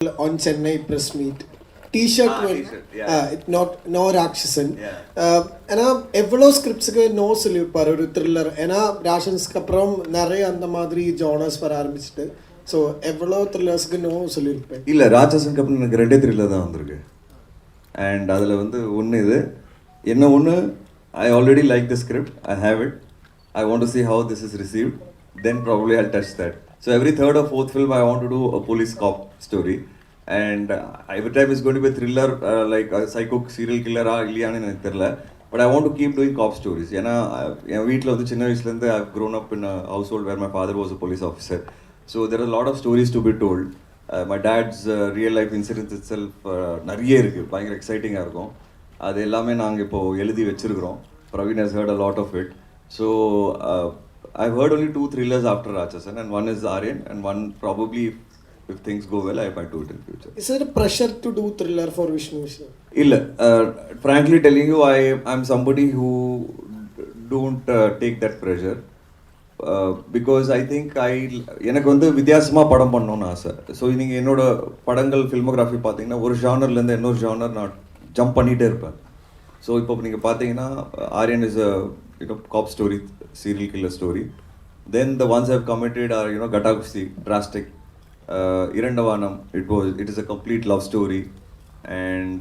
on Chennai press meet. T-shirt went, T-shirt, yeah. not no Rakshasan. Yeah. ஏன்னா எவ்வளோ ஸ்கிரிப்ட்ஸுக்கு no சொல்லியிருப்பார் ஒரு thriller. ஏன்னா ராஷன்ஸ்க்கு அப்புறம் நிறைய அந்த மாதிரி ஜானர்ஸ் வர ஆரம்பிச்சுட்டு. ஸோ எவ்வளோ த்ரில்லர்ஸ்க்கு நோ சொல்லியிருப்பேன். இல்லை, ராட்சசனுக்கு அப்புறம் எனக்கு 2 த்ரில்லர் தான் வந்திருக்கு. அண்ட் அதில் வந்து ஒன்று இது என்ன ஒன்று, I already like the script, I have it, I want to see how this is received, then probably I touch that. So every third or fourth film I want to do a police cop story. And every time it's going to be a thriller, like a psycho serial killer இல்லையான்னு எனக்கு தெரியல. But I want to keep doing cop stories. ஏன்னா என் வீட்டில் வந்து சின்ன வயசுலேருந்து I've grown up in a household where my father was a police officer. So there are a lot of stories to be told. My dad's real life incidents itself நிறைய இருக்குது, பயங்கர எக்ஸைட்டிங்காக இருக்கும். அது எல்லாமே நாங்கள் இப்போது எழுதி வச்சுருக்கிறோம். Praveen has heard a lot of it. So I've heard only 2 thrillers after Rachasan, and one is Aaryan, and one probably, if things go well, I might do it in future. Is there a pressure to do thriller for Vishnu? Illa, frankly telling you, I'm somebody who don't take that pressure, because I think எனக்கு வந்து வித்தியாசமாக படம் பண்ணணும்னு ஆசை. So நீங்கள் என்னோட படங்கள் filmography பார்த்தீங்கன்னா ஒரு ஜானர்லேருந்து இன்னொரு ஜானர் நான் ஜம்ப் பண்ணிகிட்டே இருப்பேன். ஸோ இப்போ நீங்கள் பார்த்தீங்கன்னா Aryan is a cop story, serial killer story. Then the once I've committed are Gata Kusti, drastic. Irandavanam, it is a complete love story, and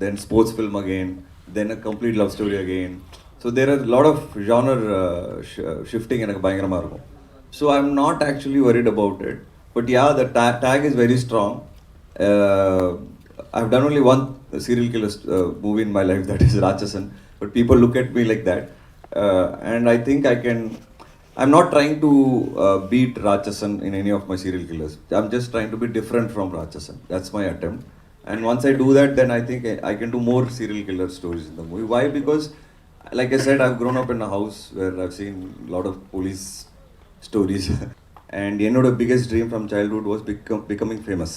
then sports film again, then a complete love story again. So there are a lot of genre shifting and பயங்கரமா இருக்கும். So I'm not actually worried about it, but yeah, the tag is very strong. I've done only one serial killer movie in my life, that is Rachasan, but people look at me like that, and I think I'm not trying to beat Rachasan in any of my serial killers. I'm just trying to be different from Rachasan. That's my attempt. And once I do that, then I think I can do more serial killer stories in the movie. Why? Because, like I said, I've grown up in a house where I've seen a lot of police stories. And the biggest dream from childhood was becoming famous.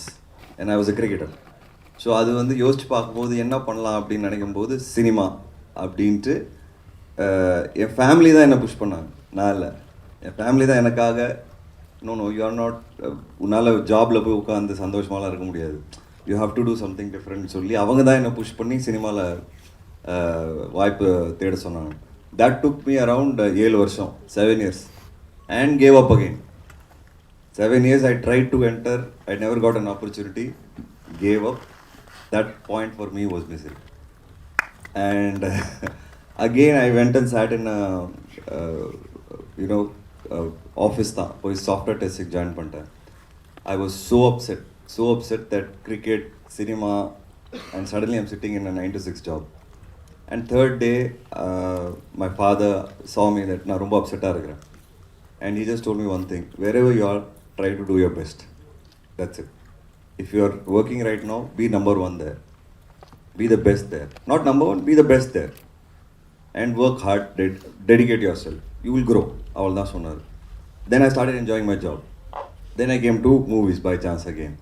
And I was a cricketer. So அது வந்து யோசிச்சு பார்க்கும்போது என்ன பண்ணலாம் அப்படின்னு நினைக்கும்போது cinema அப்படின்ட்டு என் family தான் என்னை புஷ் பண்ணாங்க. நான் இல்லை, என் ஃபேமிலி தான் எனக்காக நோ யூ ஆர் நாட், உன்னால் ஜாபில் போய் உட்காந்து சந்தோஷமாலாம் இருக்க முடியாது, you have to do something different சொல்லி அவங்க தான் என்னை புஷ் பண்ணி சினிமாவில் வாய்ப்பு தேட சொன்னாங்க. தட் டுக் மீ அரவுண்ட் 7 வருஷம், 7 years, and gave up again. 7 years I tried to enter, I never got an opportunity, gave up. That point for me was misery. And again I went and sat in a office tha poi software testing join பண்ணிட்டேன். I was so upset that cricket, cinema, and suddenly I'm sitting in a 9 to 6 job. And third day my father saw me that நான் ரொம்ப அப்செட்டாக இருக்கிறேன், and he just told me one thing: wherever you are, try to do your best. That's it. If you are working right now, be number 1 there, be the best there. Not number 1, be the best there, and work hard, dedicate yourself, you will grow. Aval da sonar. Then I started enjoying my job. Then I came to movies by chance again,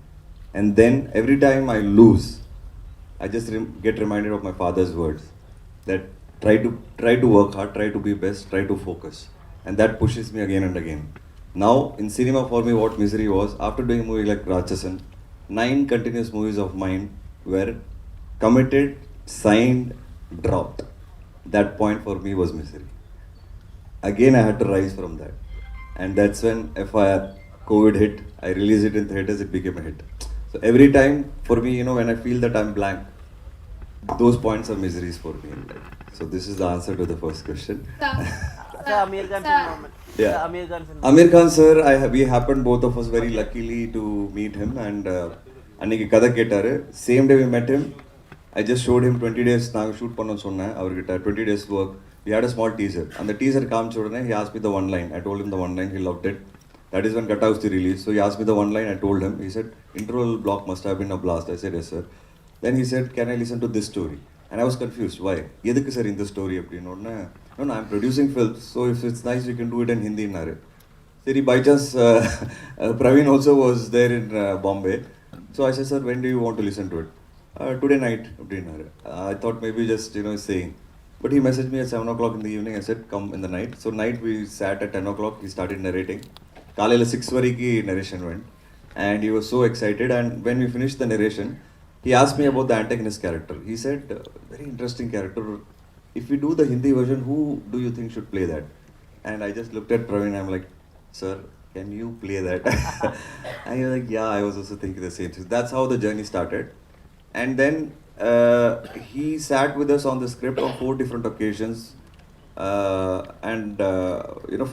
and then every time I lose, I just get reminded of my father's words, that try to work hard, try to be best, try to focus, and that pushes me again and again. Now in cinema, for me, what misery was, after doing a movie like Rachasan, 9 continuous movies of mine were committed, signed, dropped. That point for me was misery. Again I had to rise from that, and that's when FIR COVID hit. I released it in theaters, it became a hit. So every time for me, when I feel that I'm blank, those points are miseries for me in life. So this is the answer to the first question. Amir Khan sir, we happened, both of us, very luckily to meet him, and அன்னைக்கு கதை கேட்டார். Same day we met him. I just showed him 20 days நாங்கள் shoot பண்ணோன்னு சொன்னேன் அவர்கிட்ட. 20 days work. We had a small teaser. அந்த teaser காமிச்ச உடனே he asked me the one line. I told him the one line. He loved it. That is when Gata Kusti released. So he asked me the one line. I told him. He said, interval block must have been a blast. I said, yes sir. Then he said, can I listen to this story? And I was confused. Why? எதுக்கு sir இந்த story அப்படின்னு உடனே, no, I'm producing films, so if it's nice we can do it in Hindi ன்னாரு. சரி, by chance Praveen also was there in Bombay. So I said, sir, when do you want to listen to it? Today night அப்படின்னாரு. I thought maybe just saying. But he messaged me at 7 o'clock in the evening. I said, come in the night. So night we sat at 10 o'clock. He started narrating. காலையில் 6 வரைக்கும் narration went. and he was so excited. And when we finished the narration, he asked me about the antagonist character. He said, very interesting character. If we do the Hindi version, who do you think should play that? And I just looked at Praveen. I'm like, sir, can you play that? And he was like, yeah, I was also thinking the same thing. That's how the journey started. And then he sat with us on the script on 4 different occasions.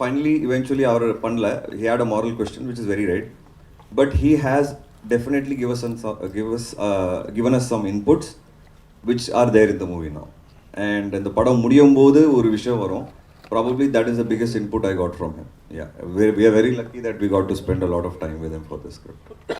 Finally, eventually, our Pandla, he had a moral question, which is very right. But he has definitely given us some inputs, which are there in the movie now. And இந்த படம் முடியும் போது ஒரு விஷயம் வரும். Probably that is the biggest input I got from him. Yeah, we are very lucky that we got to spend a lot of time with him for this script.